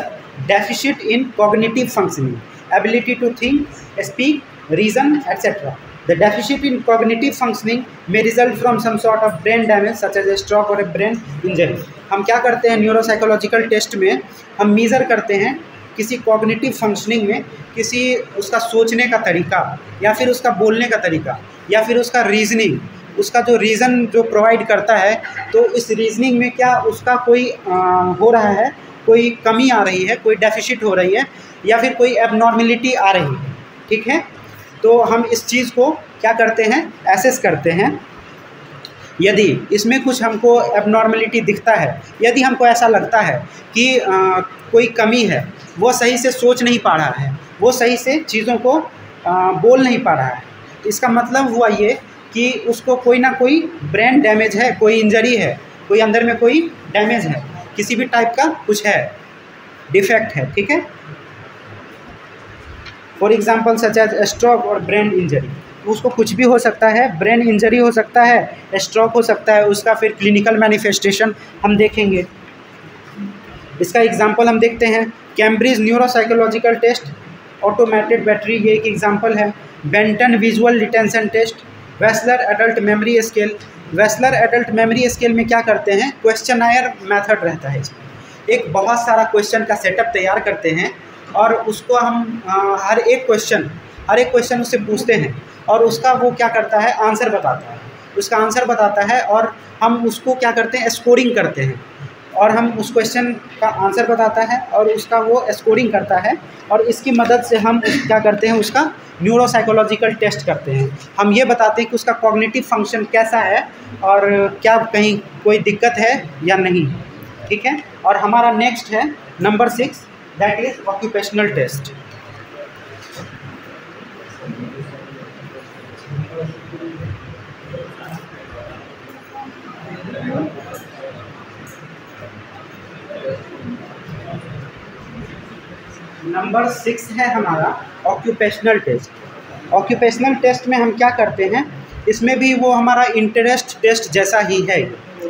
deficit in cognitive functioning, ability to think, speak, reason etcetera. The deficit in cognitive functioning may result from some sort of brain damage such as a stroke or a brain injury. हम क्या करते हैं neuropsychological test में? हम measure करते हैं किसी cognitive functioning में, किसी उसका सोचने का तरीका, या फिर उसका बोलने का तरीका, या फिर उसका रीजनिंग, उसका जो रीज़न जो प्रोवाइड करता है, तो इस रीजनिंग में क्या उसका कोई हो रहा है, कोई कमी आ रही है, कोई डेफिशिट हो रही है, या फिर कोई एबनॉर्मेलिटी आ रही है। ठीक है, तो हम इस चीज़ को क्या करते हैं, एसेस करते हैं। यदि इसमें कुछ हमको एबनॉर्मेलिटी दिखता है, यदि हमको ऐसा लगता है कि कोई कमी है, वो सही से सोच नहीं पा रहा है, वो सही से चीज़ों को बोल नहीं पा रहा है, तो इसका मतलब हुआ ये कि उसको कोई ना कोई ब्रेन डैमेज है, कोई इंजरी है, कोई अंदर में कोई डैमेज है, किसी भी टाइप का कुछ है, डिफेक्ट है। ठीक है, for example such as stroke और ब्रेन इंजरी, उसको कुछ भी हो सकता है, ब्रेन इंजरी हो सकता है, स्ट्रोक हो सकता है, उसका फिर क्लिनिकल मैनिफेस्टेशन हम देखेंगे। इसका एग्जांपल हम देखते हैं, Cambridge neuropsychological test, automated battery, ये एक एग्जांपल है। Benton visual retention test, Wechsler adult memory scale. Wechsler adult memory scale में क्या करते हैं, क्वेश्चनायर मेथड रहता है। इसमें एक बहुत सारा क्वेश्चन का सेटअप तैयार करते हैं और उसको हम हर एक क्वेश्चन उससे पूछते हैं और उसका वो क्या करता है, आंसर बताता है, उसका आंसर बताता है और हम उसको क्या करते हैं, स्कोरिंग करते हैं, और हम उस क्वेश्चन का आंसर बताता है और उसका वो स्कोरिंग करता है, और इसकी मदद से हम क्या करते हैं, उसका न्यूरोसाइकोलॉजिकल टेस्ट करते हैं। हम ये बताते हैं कि उसका कॉग्निटिव फंक्शन कैसा है और क्या कहीं कोई दिक्कत है या नहीं। ठीक है, और हमारा नेक्स्ट है number 6, that is occupational test. Number 6 है हमारा ऑक्यूपेशनल टेस्ट। ऑक्यूपेशनल टेस्ट में हम क्या करते हैं, इसमें भी वो हमारा इंटरेस्ट टेस्ट जैसा ही है।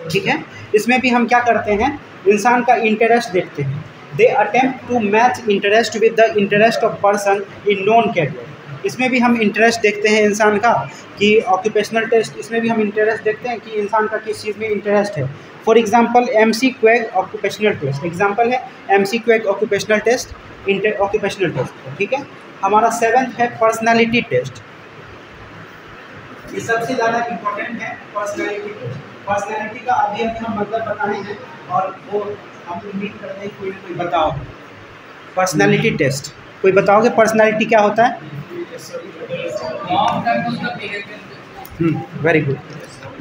ठीक है, इसमें भी हम क्या करते हैं, इंसान का इंटरेस्ट देखते हैं। They attempt to match interest with the interest of person in non career. इसमें भी हम इंटरेस्ट देखते हैं इंसान का, कि ऑक्यूपेशनल टेस्ट, इसमें भी हम इंटरेस्ट देखते हैं कि इंसान का किस चीज़ में इंटरेस्ट है। For example MC Quaig occupational test, example है MC Quaig occupational test, occupational test. ठीक है, हमारा 7th है पर्सनालिटी टेस्ट। ये सबसे ज़्यादा इम्पोर्टेंट है पर्सनालिटी टेस्ट। पर्सनालिटी का अभी हम मतलब बताए हैं और वो हम उम्मीद करते हैं कोई ना कोई बताओ। पर्सनालिटी टेस्ट कोई बताओगे, पर्सनालिटी क्या होता है? वेरी गुड,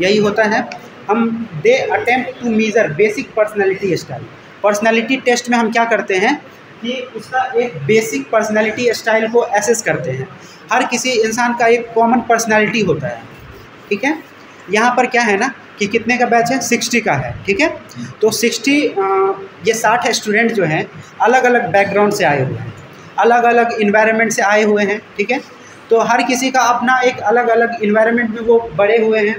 यही होता है। हम they attempt to measure basic personality style. Personality test में हम क्या करते हैं कि उसका एक बेसिक पर्सनालिटी स्टाइल को एसेस करते हैं। हर किसी इंसान का एक कॉमन पर्सनालिटी होता है। ठीक है, यहाँ पर क्या है ना कि कितने का बैच है, 60 का है। ठीक है, तो 60 ये 60 स्टूडेंट जो हैं अलग अलग बैकग्राउंड से आए हुए हैं, अलग अलग इन्वायरमेंट से आए हुए हैं। ठीक है, तो हर किसी का अपना एक अलग अलग इन्वायरमेंट में वो बड़े हुए हैं,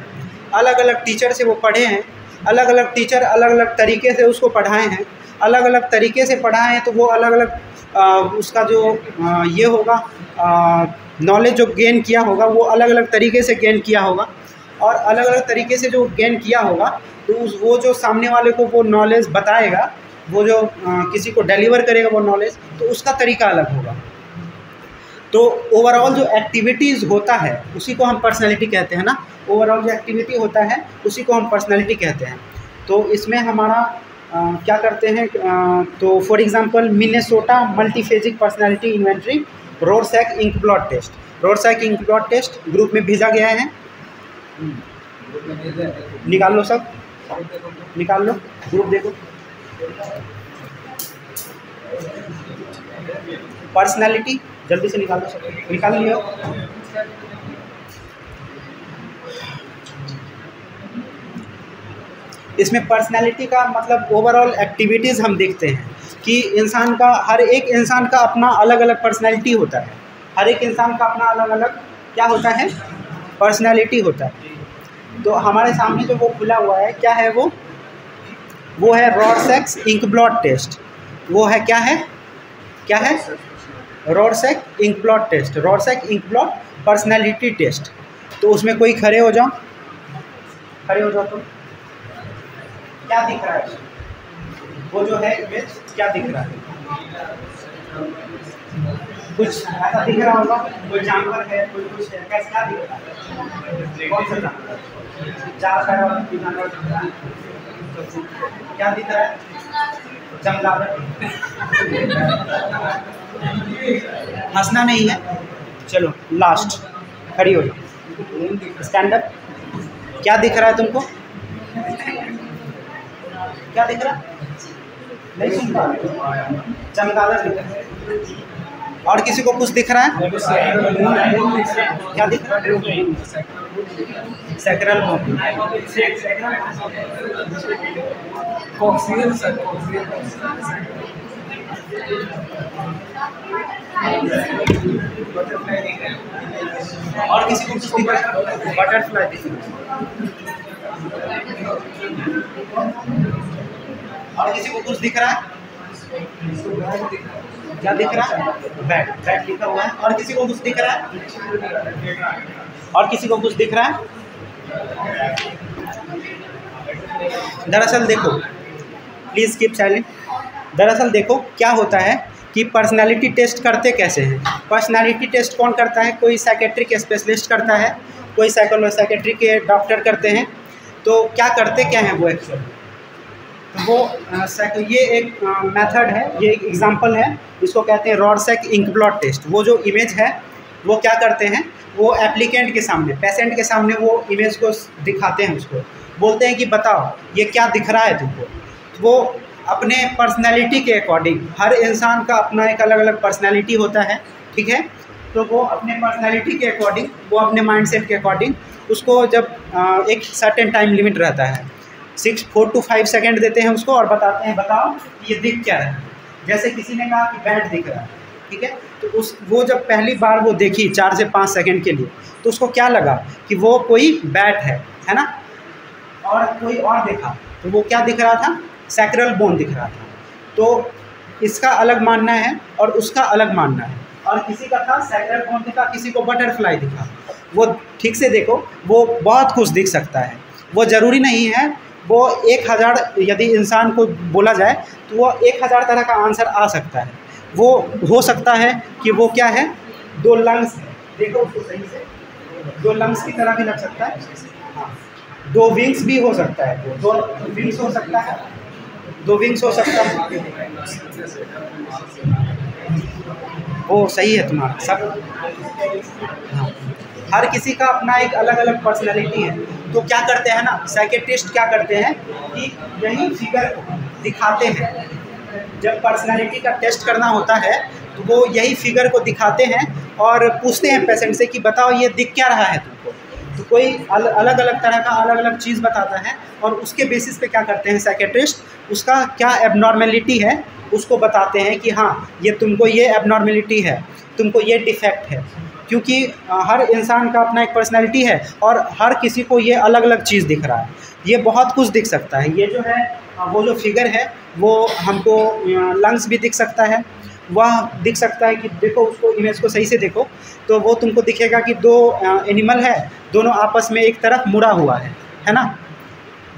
अलग अलग टीचर से वो पढ़े हैं, अलग अलग टीचर अलग अलग तरीके से उसको पढ़ाए हैं, अलग अलग तरीके से पढ़ाए हैं, तो वो अलग अलग उसका जो ये होगा नॉलेज जो गेन किया होगा वो अलग अलग तरीके से गेन किया होगा, और अलग अलग तरीके से जो गेन किया होगा तो वो जो सामने वाले को वो नॉलेज बताएगा, वो जो किसी को डिलीवर करेगा वो नॉलेज, तो उसका तरीका अलग होगा। तो ओवरऑल जो एक्टिविटीज़ होता है उसी को हम पर्सनालिटी कहते हैं ना। ओवरऑल जो एक्टिविटी होता है उसी को हम पर्सनालिटी कहते हैं। तो इसमें हमारा क्या करते हैं, तो for example Minnesota multiphasic personality inventory, Rorschach ink blot test. Rorschach ink blot test group में भेजा गया है, निकाल लो, सब निकाल लो, ग्रुप देखो। पर्सनालिटी जल्दी से निकाल लो, सब निकाल लिया। इसमें पर्सनालिटी का मतलब ओवरऑल एक्टिविटीज़ हम देखते हैं कि इंसान का, हर एक इंसान का अपना अलग अलग पर्सनालिटी होता है। हर एक इंसान का अपना अलग अलग क्या होता है, पर्सनालिटी होता है। तो हमारे सामने जो वो खुला हुआ है क्या है, वो है रोरसैक इंक ब्लड टेस्ट। वो है क्या है, क्या है, Rorschach ink blot test, Rorschach ink blot personality test. तो उसमें कोई खड़े हो जाओ, खड़े हो जाओ। तो क्या दिख रहा है, वो जो है इमेज क्या दिख रहा है, कुछ ऐसा दिख रहा होगा, कोई जानवर है, कोई कुछ है, कैसे क्या दिख रहा है? कौन सा जानवर? 4 पैर वाला जानवर दिख रहा है? क्या दिख रहा है? चमगादड़। हंसना नहीं है, चलो लास्ट, खड़ी हो जाओ, स्टैंड अप। क्या दिख रहा है तुमको? क्या दिख रहा है? नहीं सुन पा रहे? चमगादड़ दिख रहा है। और किसी को कुछ दिख रहा है? क्या दिख रहा है? Sacral bone. और किसी को कुछ दिख रहा है? बटरफ्लाई दिख रहा है। और किसी को कुछ दिख रहा है? क्या दिख रहा है? बैट, बैट लिखा हुआ है। और किसी को कुछ दिख रहा है? और किसी को कुछ दिख रहा है? दरअसल देखो, प्लीज़ कीप साइलेंट। दरअसल देखो क्या होता है कि पर्सनालिटी टेस्ट करते कैसे हैं। पर्सनालिटी टेस्ट कौन करता है? कोई साइकेट्रिक स्पेशलिस्ट करता है, कोई साइकेट्रिक के डॉक्टर करते हैं। तो क्या करते क्या हैं वो एक्चुअली? तो वो ये एक मेथड है, ये एक एग्जांपल है, इसको कहते हैं रॉर्सैक इंक ब्लॉट टेस्ट। वो जो इमेज है वो क्या करते हैं, वो एप्लीकेंट के सामने, पेशेंट के सामने वो इमेज को दिखाते हैं, उसको बोलते हैं कि बताओ ये क्या दिख रहा है तुमको। वो अपने पर्सनैलिटी के अकॉर्डिंग, हर इंसान का अपना एक अलग अलग पर्सनैलिटी होता है, ठीक है। तो वो अपने पर्सनैलिटी के अकॉर्डिंग, वो अपने माइंडसेट के अकॉर्डिंग उसको जब एक सर्टेन टाइम लिमिट रहता है, 4 to 5 सेकेंड देते हैं उसको और बताते हैं बताओ ये दिख क्या रहा है। जैसे किसी ने कहा कि बैट दिख रहा है, ठीक है, तो वो जब पहली बार वो देखी 4 से 5 सेकेंड के लिए, तो उसको क्या लगा कि वो कोई बैट है ना। और कोई और देखा तो वो क्या दिख रहा था? सैक्रल बोन दिख रहा था। तो इसका अलग मानना है और उसका अलग मानना है। और किसी का था सैक्रल बोन दिखा, किसी को बटरफ्लाई दिखा। वो ठीक से देखो, वो बहुत कुछ दिख सकता है। वो ज़रूरी नहीं है वो 1000 यदि इंसान को बोला जाए तो वो 1000 तरह का आंसर आ सकता है। वो हो सकता है कि वो क्या है, 2 लंग्स है, देखो उसको सही से, 2 लंग्स की तरह भी लग सकता है। हाँ, 2 विंग्स भी हो सकता है, वो 2 विंग्स हो सकता है, 2 विंग्स हो सकता है। वो सही है तुम्हारा सब। हाँ, हर किसी का अपना एक अलग अलग पर्सनैलिटी है। तो क्या करते हैं ना, साइकेट्रिस्ट क्या करते हैं कि यही फिगर को दिखाते हैं। जब पर्सनैलिटी का टेस्ट करना होता है तो वो यही फिगर को दिखाते हैं और पूछते हैं पेशेंट से कि बताओ ये दिख क्या रहा है तुमको। तो कोई अलग अलग तरह का अलग अलग चीज़ बताता है और उसके बेसिस पे क्या करते हैं साइकेट्रिस्ट, उसका क्या एबनॉर्मेलिटी है उसको बताते हैं कि हाँ ये तुमको ये एबनॉर्मेलिटी है, तुमको ये डिफेक्ट है। क्योंकि हर इंसान का अपना एक पर्सनैलिटी है और हर किसी को ये अलग अलग चीज़ दिख रहा है। ये बहुत कुछ दिख सकता है। ये जो है वो जो फिगर है वो हमको लंग्स भी दिख सकता है, वह दिख सकता है कि देखो उसको इमेज को सही से देखो तो वो तुमको दिखेगा कि 2 एनिमल है, दोनों आपस में एक तरफ मुड़ा हुआ है ना।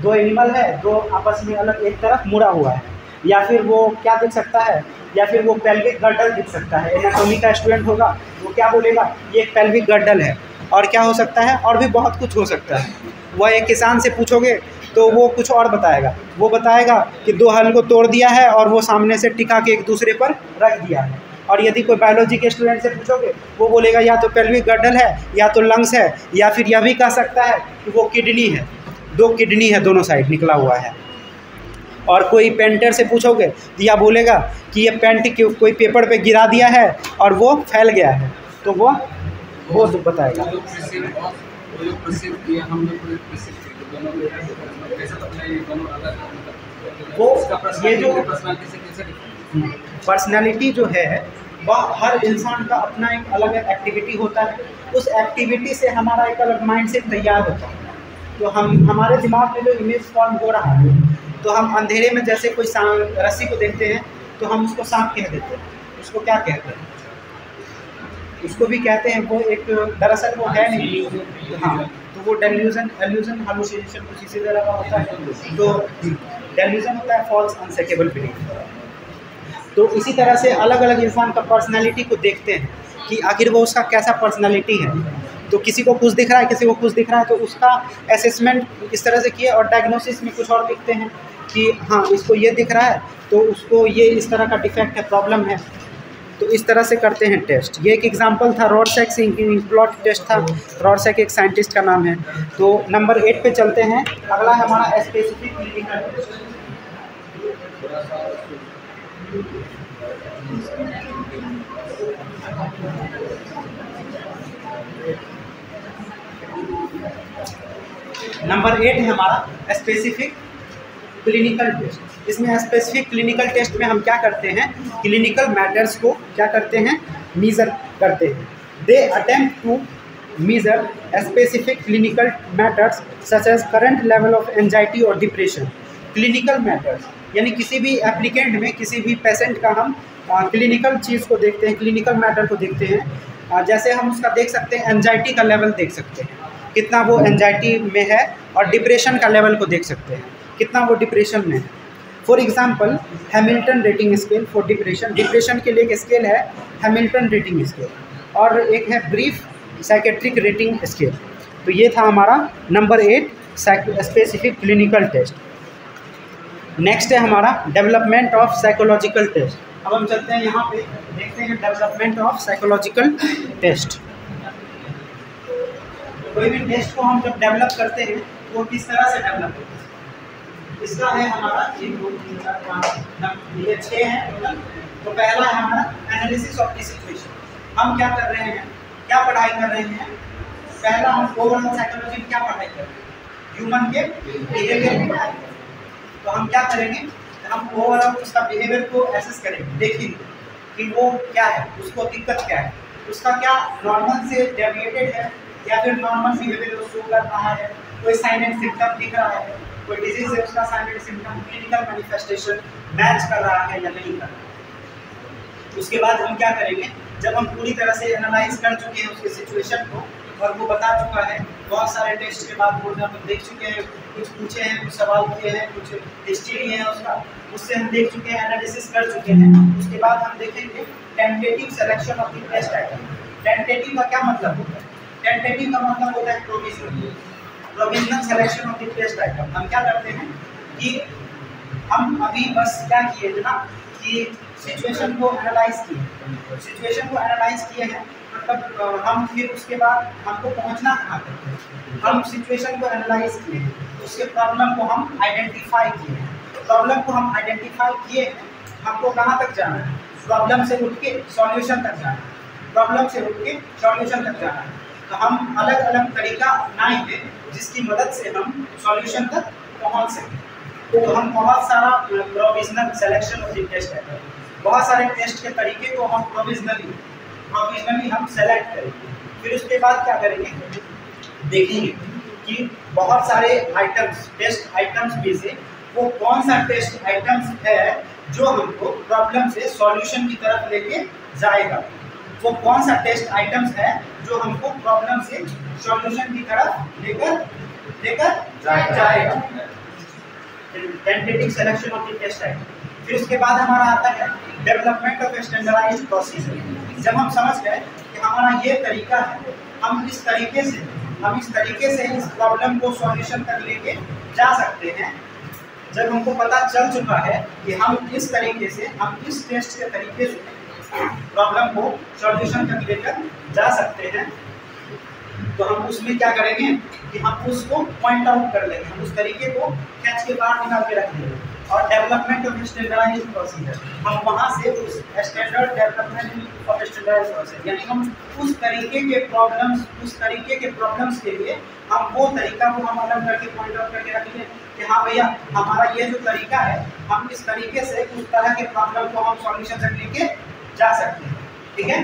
2 एनिमल है, 2 आपस में अलग एक तरफ मुड़ा हुआ है। या फिर वो क्या दिख सकता है, या फिर वो पेल्विक गर्डल दिख सकता है। एनाटॉमी का स्टूडेंट होगा वो क्या बोलेगा, ये एक पेल्विक गर्डल है। और क्या हो सकता है, और भी बहुत कुछ हो सकता है। वह एक किसान से पूछोगे तो वो कुछ और बताएगा। वो बताएगा कि 2 हल को तोड़ दिया है और वो सामने से टिका के एक दूसरे पर रख दिया है। और यदि कोई बायोलॉजी के स्टूडेंट से पूछोगे वो बोलेगा या तो पेल्विक गर्डल है, या तो लंग्स है, या फिर यह भी कह सकता है कि वो किडनी है, 2 किडनी है दोनों साइड निकला हुआ है। और कोई पेंटर से पूछोगे तो यह बोलेगा कि ये पेंट कोई पेपर पे गिरा दिया है और वो फैल गया है, तो वो बताएगा। वो ये जो पर्सनालिटी जो है वह हर इंसान का अपना एक अलग एक्टिविटी होता है। उस एक्टिविटी से हमारा एक अलग माइंडसेट तैयार होता है। तो हमारे दिमाग में जो इमेज फॉर्म हो रहा है, तो हम अंधेरे में जैसे कोई रस्सी को देखते हैं तो हम उसको सांप कह देते हैं। उसको क्या कहते हैं, उसको भी कहते हैं, वो एक दरअसल वो है नहीं। हाँ, तो वो डेल्यूजन हालुसिनेशन कुछ इसी तरह का होता है। तो डेल्यूजन होता है फॉल्स अनसेकेबल बिलीफ। तो इसी तरह से अलग अलग इंसान का पर्सनैलिटी को देखते हैं कि आखिर वो उसका कैसा पर्सनैलिटी है। तो किसी को कुछ दिख रहा है, किसी को कुछ दिख रहा है, तो उसका असेसमेंट इस तरह से किए और डायग्नोसिस में कुछ और लिखते हैं कि हाँ इसको ये दिख रहा है तो उसको ये इस तरह का डिफेक्ट है, प्रॉब्लम है। तो इस तरह से करते हैं टेस्ट। ये एक एग्जांपल था, रॉर्सैक प्लॉट टेस्ट था। रॉर्सैक एक साइंटिस्ट का नाम है। तो नंबर 8 पे चलते हैं। अगला है हमारा स्पेसिफिक क्लिनिकल टेस्ट। नंबर 8 है हमारा स्पेसिफिक क्लिनिकल टेस्ट। इसमें स्पेसिफिक क्लिनिकल टेस्ट में हम क्या करते हैं, क्लिनिकल मैटर्स को क्या करते हैं, मीज़र करते हैं। They attempt to measure specific clinical matters such as current level of anxiety और डिप्रेशन। क्लिनिकल मैटर्स यानी किसी भी एप्लीकेंट में, किसी भी पेशेंट का हम क्लिनिकल चीज़ को देखते हैं, क्लिनिकल मैटर को देखते हैं। जैसे हम उसका देख सकते हैं, एंजाइटी का लेवल देख सकते हैं, कितना वो एंजाइटी में है, और डिप्रेशन का लेवल को देख सकते हैं, कितना वो डिप्रेशन में है। For example Hamilton rating scale for depression. Depression के लिए एक स्केल है हैमिल्टन रेटिंग स्केल, और एक है ब्रीफ साइकेट्रिक रेटिंग स्केल। तो ये था हमारा number 8 specific clinical test. Next है हमारा डेवलपमेंट ऑफ साइकोलॉजिकल टेस्ट। अब हम चलते हैं यहाँ पे, देखते हैं डेवलपमेंट ऑफ साइकोलॉजिकल टेस्ट। कोई भी टेस्ट को हम जब डेवलप करते हैं तो वो किस तरह से डेवलप होता है। इसका है हमारा 1 2 3 4 5 ये 6 है टोटल। तो पहला है हमारा एनालिसिस ऑफ द सिचुएशन। हम क्या कर रहे हैं, क्या पढ़ाई कर रहे हैं। पहला हम ओवरऑल साइकोलॉजी में क्या पढ़ाई कर रहे हैं, ह्यूमन के बिहेवियर की पढ़ाई करेंगे। तो हम क्या करेंगे, हम ओवरऑल उसका बिहेवियर को एसेस करेंगे, देखेंगे कि वो क्या है, उसको दिक्कत क्या है, उसका क्या नॉर्मल से डेविएटेड है या फिर नॉर्मल बिहेवियर को शो कर रहा है, कोई साइन एंड सिम्टम दिख रहा है, कोई डिजीज है उसका sign and symptom clinical manifestation match कर रहा है या नहीं कर रहा है। उसके बाद हम क्या करेंगे, जब हम पूरी तरह से एनालाइज कर चुके हैं उसके सिचुएशन को और वो बता चुका है, बहुत सारे टेस्ट के बाद वो हम देख चुके हैं, कुछ पूछे हैं, कुछ सवाल किए हैं, कुछ हिस्ट्री लिए हैं उसका, उससे हम देख चुके हैं, एनालिसिस कर चुके हैं। उसके बाद हम देखेंगे tentative selection of the test item. Tentative का क्या मतलब होता है, टेंटेटिव का मतलब होता है provisional selection of the test item. हम क्या करते हैं कि हम अभी बस क्या किए जना कि सिचुएशन को एनालाइज किए, सिचुएशन को एनालाइज किए हैं, मतलब हम फिर उसके बाद हमको पहुंचना कहाँ तक है, हम सिचुएशन को एनालाइज किए हैं, उसके प्रॉब्लम को हम आइडेंटिफाई किए हैं, प्रॉब्लम को हम आइडेंटिफाई किए हैं, हमको कहाँ तक जाना है, प्रॉब्लम से उठ के सॉल्यूशन तक जाना है, प्रॉब्लम से उठ के सॉल्यूशन तक जाना है। तो हम अलग अलग तरीका अपनाएंगे जिसकी मदद से हम सॉल्यूशन तक पहुंच सकें। तो हम बहुत सारा provisional selection of the test है, बहुत सारे टेस्ट के तरीके को हम प्रोविजनली हम सेलेक्ट करेंगे। फिर उसके बाद क्या करेंगे, देखेंगे कि बहुत सारे आइटम्स, टेस्ट आइटम्स में से वो कौन सा टेस्ट आइटम्स है जो हमको प्रॉब्लम से सॉल्यूशन की तरफ लेके जाएगा, वो कौन सा टेस्ट आइटम्स है जो हमको प्रॉब्लम से सॉल्यूशन की तरफ लेकर जाएगा। Tentative selection of the test item. फिर उसके बाद हमारा आता है डेवलपमेंट ऑफ स्टैंडर्डाइज्ड प्रोसीजर। जब हम समझ गए कि हमारा ये तरीका है, हम इस तरीके से इस प्रॉब्लम को सॉल्यूशन तक लेके जा सकते हैं, जब हमको पता चल चुका है कि हम इस तरीके से, हम इस टेस्ट के तरीके से प्रॉब्लम को सॉल्यूशन तक लेकर जा सकते हैं, तो हम उसमें क्या करेंगे कि हम उसको पॉइंट आउट कर लेंगे, हम उस तरीके को कैच के बाहर निकाल के रख देंगे। और डेवलपमेंट ऑफ स्टैंडर्डाइज्ड प्रोसीजर, हम वहाँ से उस standard development of standardised procedure, यानी हम उस तरीके के प्रॉब्लम्स के लिए हम वो तरीका को हम अलग करके पॉइंट आउट करके रख लें कि हाँ भैया हमारा ये जो तरीका है, हम इस तरीके से उस तरह के प्रॉब्लम को हम सॉल्यूशन तक लेके जा सकते हैं। ठीक है,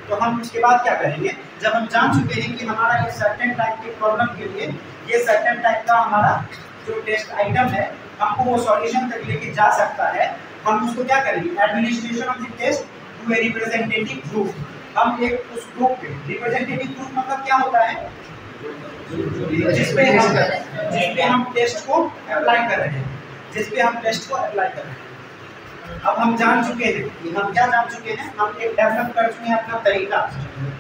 तो हम उसके बाद क्या करेंगे, जब हम जान चुके हैं कि हमारा ये सर्टेन टाइप के प्रॉब्लम के लिए ये सर्टेन टाइप का हमारा जो टेस्ट आइटम है हमको वो सॉल्यूशन तक लेके जा सकता है, हम उसको क्या करेंगे, administration of the test to a representative group. हम एक उस ग्रुप पे, रिप्रेजेंटेटिव ग्रुप मतलब क्या होता है, जिसपे हम टेस्ट को अप्लाई कर रहे हैं, अब हम जान चुके हैं कि हम क्या जान चुके हैं, हम एक डेवलप कर चुके हैं अपना तरीका।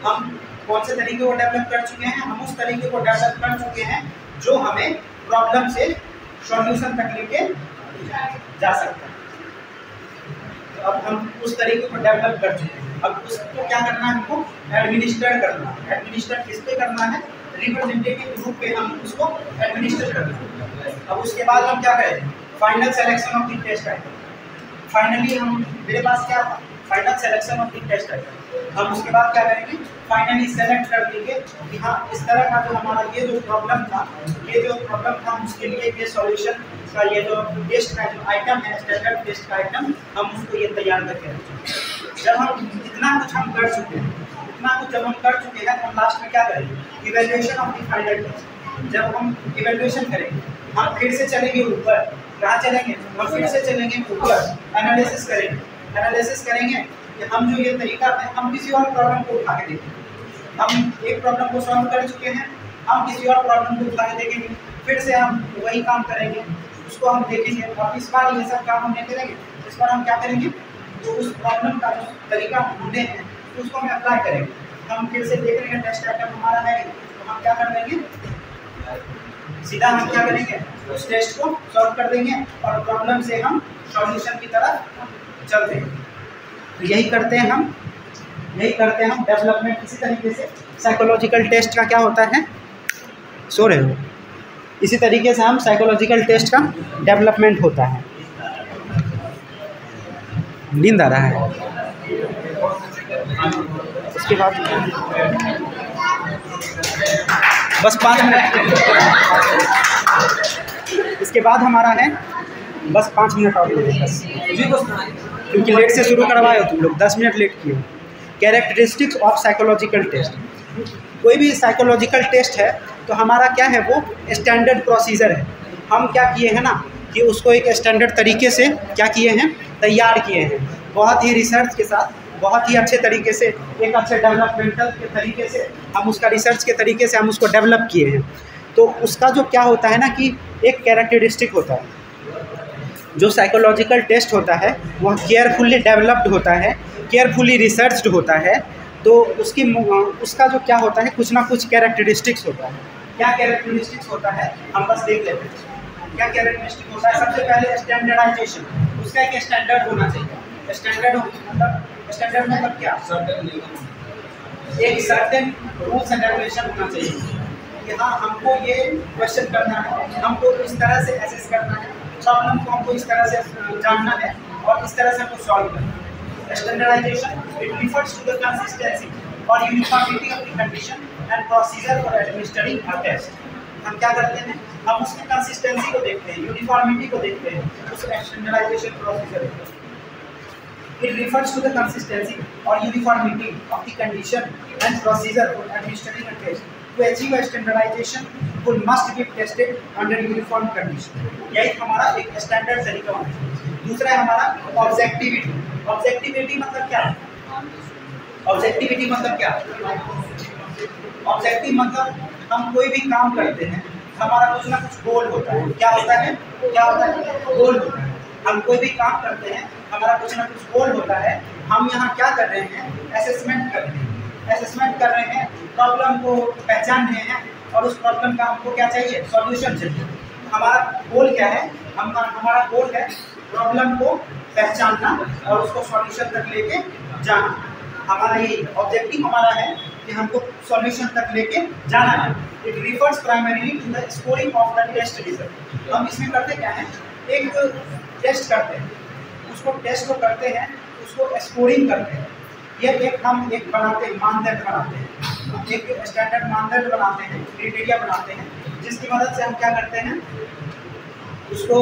हम कौन से तरीके को डेवलप कर चुके हैं, हम उस तरीके को डेवलप कर चुके हैं जो हमें प्रॉब्लम से सॉल्यूशन तक लेके जा सकता है। तो अब हम उस तरीके को डेवलप कर चुके हैं, अब उसको क्या करना है, हमको एडमिनिस्टर करना है। एडमिनिस्टर किस पे करना है, रिप्रेजेंटेटिव ग्रुप पे हम उसको एडमिनिस्टर करना है। अब उसके बाद हम क्या करें, final selection of the test item. Finally हम, मेरे पास क्या था, final selection of the test item. हम उसके बाद क्या करेंगे, फाइनली सेलेक्ट कर देंगे कि हाँ इस तरह का जो हमारा ये जो प्रॉब्लम था, उसके लिए ये सॉल्यूशन का ये जो टेस्ट का जो आइटम है, स्टैंडर्ड टेस्ट का आइटम, हम उसको ये तैयार करके रखें। जब हम इतना कुछ हम कर चुके हैं, जब हम कर चुके हैं तो हम लास्ट में क्या करेंगे, evaluation of the final test. जब हम इवैल्यूएशन करेंगे, हम फिर से चलेंगे ऊपर, कहाँ चलेंगे, हम फिर से चलेंगे ऊपर, एनालिसिस करेंगे कि हम जो ये तरीका है, हम किसी और प्रॉब्लम को उठा के देखेंगे। हम एक प्रॉब्लम को सॉल्व कर चुके हैं, हम किसी और प्रॉब्लम को उठा के देखेंगे, फिर से हम वही काम करेंगे, उसको हम देखेंगे। और इस बार ये सब काम हम नहीं करेंगे, इस बार हम क्या करेंगे, तो उस प्रॉब्लम का जो तरीका ढूंढे हैं उसको हम अप्लाई करेंगे। हम फिर से देख रहे हैं टेस्ट आइटम हमारा है, तो हम क्या कर देंगे, सीधा हम क्या करेंगे, उस टेस्ट को सॉल्व कर देंगे और प्रॉब्लम से हम सॉल्यूशन की तरफ चलते हैं। तो यही करते हैं हम डेवलपमेंट। इसी तरीके से साइकोलॉजिकल टेस्ट का क्या होता है, सो रहे हो, इसी तरीके से हम साइकोलॉजिकल टेस्ट का डेवलपमेंट होता है। नींद आ रहा है। इसके बाद बस 5 मिनट, इसके बाद हमारा है बस 5 मिनट और बस, क्योंकि लेट से शुरू करवाए हो तुम लोग, 10 मिनट लेट किए हो। Characteristics of psychological test. कोई भी साइकोलॉजिकल टेस्ट है तो हमारा क्या है, वो स्टैंडर्ड प्रोसीजर है। हम क्या किए हैं ना, कि उसको एक स्टैंडर्ड तरीके से क्या किए हैं, तैयार किए हैं, बहुत ही रिसर्च के साथ, बहुत ही अच्छे तरीके से, एक अच्छे डेवलपमेंटल के तरीके से हम उसका रिसर्च के तरीके से हम उसको डेवलप किए हैं। तो उसका जो क्या होता है ना, कि एक कैरेक्टरिस्टिक होता है, जो साइकोलॉजिकल टेस्ट होता है वह केयरफुली डेवलप्ड होता है, केयरफुली रिसर्च्ड होता है। तो उसका जो क्या होता है, कुछ ना कुछ कैरेक्टरिस्टिक्स होता है। क्या कैरेक्टरिस्टिक्स होता है, हम बस देख लेते हैं क्या कैरेक्टरिस्टिक होता है। सबसे पहले स्टैंडर्डाइजेशन, उसका एक स्टैंडर्ड होना चाहिए। स्टैंडर्ड मतलब क्या, एक सर्टेन रूल्स एंड रेगुलेशन होना चाहिए कि हाँ हमको ये क्वेश्चन करना है, हमको इस तरह से एसेस करना है, प्रॉब्लम को हमको इस तरह से जानना है और इस तरह से हमको सॉल्व करना है। Standardization it refers to the consistency और uniformity of the condition and procedure for administering a test. हम क्या करते हैं, हम उसकी कंसिस्टेंसी को देखते हैं, यूनिफॉर्मिटी को देखते हैं, उस स्टैंडर्डाइजेशन प्रोसीजर को। It refers to the consistency or uniformity of the condition and procedure for administering a test. To achieve a standardization, it must be tested under uniform condition. यही हमारा एक स्टैंडर्ड तरीका होना चाहिए। दूसरा है हमारा ऑब्जेक्टिविटी। ऑब्जेक्टिविटी मतलब क्या? ऑब्जेक्टिविटी मतलब क्या? ऑब्जेक्टिव मतलब हम कोई भी काम करते हैं, हमारा कुछ ना कुछ गोल होता है। क्या होता है? गोल होता है। हम कोई भी काम करते हैं, हमारा कुछ ना कुछ गोल होता है। हम यहाँ क्या कर रहे हैं, असेसमेंट कर रहे हैं, प्रॉब्लम को पहचान रहे हैं और उस प्रॉब्लम का हमको क्या चाहिए, सॉल्यूशन चाहिए। हमारा गोल क्या है, हमारा गोल है प्रॉब्लम को पहचानना और उसको सॉल्यूशन तक लेके जाना। हमारा ये ऑब्जेक्टिव हमारा है कि हमको सॉल्यूशन तक लेके जाना है। It refers primarily to the scoring of the test result. हम इसमें करते क्या हैं, एक टेस्ट करते हैं, उसको टेस्ट को करते हैं, उसको स्कोरिंग करते हैं। ये हम एक बनाते हैं, मानदंड बनाते हैं, एक स्टैंडर्ड मानदंड बनाते हैं, क्राइटेरिया बनाते हैं, जिसकी मदद से हम क्या करते हैं, उसको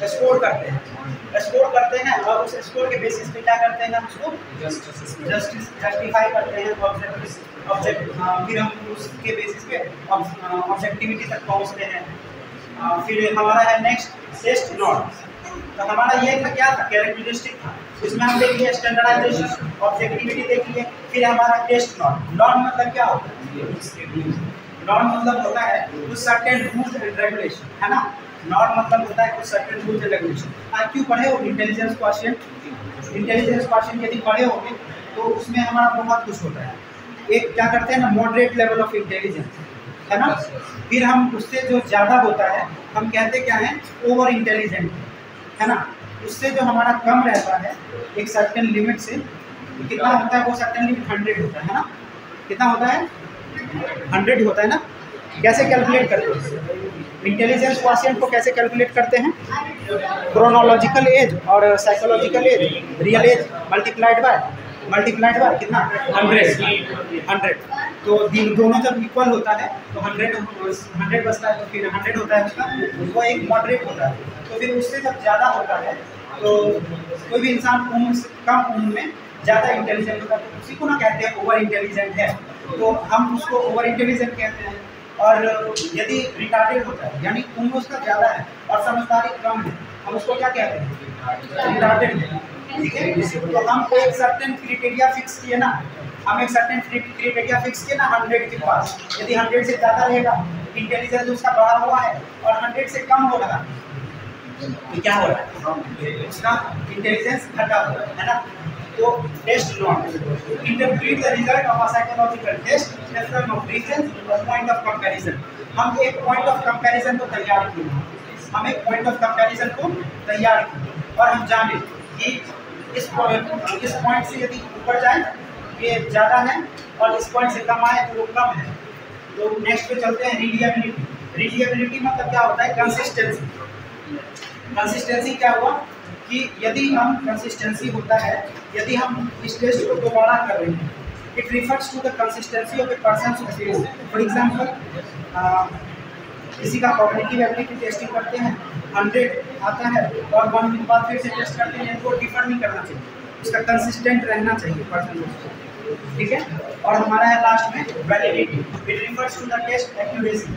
स्कोर करते हैं और उस स्कोर के बेसिस पे क्या करते हैं, हम उसको जस्टिफाई करते हैं। फिर हम उसके बेसिस पे ऑब्जेक्टिविटी तक पहुँचते हैं। फिर हमारा है नेक्स्ट टेस्ट नॉर्म्स। तो हमारा ये था, क्या था, कैरेक्टरिस्टिक था। इसमें हम देख लिए स्टैंडर्डाइजेशन, ऑब्जेक्टिविटी देख लिए। फिर हमारा टेस्ट नॉर्म मतलब क्या होता है, नॉर्म मतलब होता है कुछ सर्टेन रूल्स एंड रेगुलेशन, है ना। नॉट मतलब होता है कुछ certain rules and regulation. IQ पढ़े हो, इंटेलिजेंस क्वोशिएंट, इंटेलिजेंस क्वोशिएंट यदि पढ़े होंगे तो उसमें हमारा बहुत कुछ होता है। एक क्या करते हैं ना, मॉडरेट लेवल ऑफ इंटेलिजेंस, है ना। फिर हम उससे जो ज़्यादा होता है हम कहते क्या है, ओवर इंटेलिजेंट, है ना। उससे जो हमारा कम रहता है एक सर्टेन लिमिट से, तो कितना होता है वो सर्टेन लिमिट 100 होता है ना। कितना होता है, 100 होता है ना। कैसे कैलकुलेट करते हैं इंटेलिजेंस क्वोशिएंट को, कैसे कैलकुलेट करते हैं, क्रोनोलॉजिकल एज और psychological age, real age multiplied by कितना 100। तो दोनों जब इक्वल होता है तो 100 बचता है, तो फिर 100 होता है उसका, वो एक मॉडरेट होता है। तो फिर उससे जब ज़्यादा होता है तो कोई भी इंसान उम्र से कम उम्र में ज़्यादा इंटेलिजेंट होता है, तो उसी को ना कहते हैं ओवर इंटेलिजेंट है, तो हम उसको ओवर इंटेलिजेंट कहते हैं। और यदि रिटार्डेड होता है यानी उम्र उसका ज़्यादा है और समझदारी कम है, हम उसको क्या कहते हैं, रिटार्डेड है, ठीक है। तो हम एक सर्टेन क्राइटेरिया फिक्स किए ना, हम एक सर्टेन क्राइटेरिया फिक्स किए ना 100 के पास, यदि 100 से ज़्यादा रहेगा इंटेलिजेंस उसका बढ़ा हुआ है और 100 से कम हो रहा तो क्या हो रहा है, उसका इंटेलिजेंस घटा हो रहा है ना। तो test note, interpret the result of a psychological test in terms of reason और पॉइंट ऑफ कंपैरिजन। हम एक पॉइंट ऑफ कंपैरिजन को तैयार किए, हम एक पॉइंट ऑफ कंपैरिजन को तैयार किए और हम जाने कि इस पॉइंट से यदि ऊपर जाए ये ज़्यादा है और इस पॉइंट से कम आए तो वो कम है। तो नेक्स्ट पे चलते हैं रीलिएबिलिटी। रीलिएबिलिटी मतलब क्या होता है, कंसिस्टेंसी। कंसिस्टेंसी क्या हुआ कि यदि हम कंसिस्टेंसी होता है, यदि हम इस टेस्ट को दोबारा कर रहे हैं, it refers to the consistency of a person's experience. For example किसी का कॉग्निटिव एबिलिटी टेस्टिंग करते हैं, 100 आता है और 1 वीक बाद फिर से टेस्ट करते हैं, तो डिफर नहीं करना चाहिए, उसका कंसिस्टेंट रहना चाहिए पर्सन, ठीक है। और हमारा है लास्ट में validity, it refers to the test accuracy.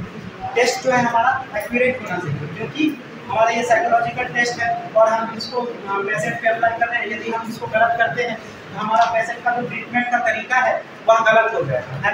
Test जो है हमारा एक्यूरेट होना चाहिए, क्योंकि हमारा ये साइकोलॉजिकल टेस्ट है और हम इसको पेशेंट पे अप्लाई कर रहे हैं। यदि हम इसको गलत करते हैं तो हमारा पेशेंट का जो ट्रीटमेंट का तरीका है वह गलत हो जाएगा, है ना।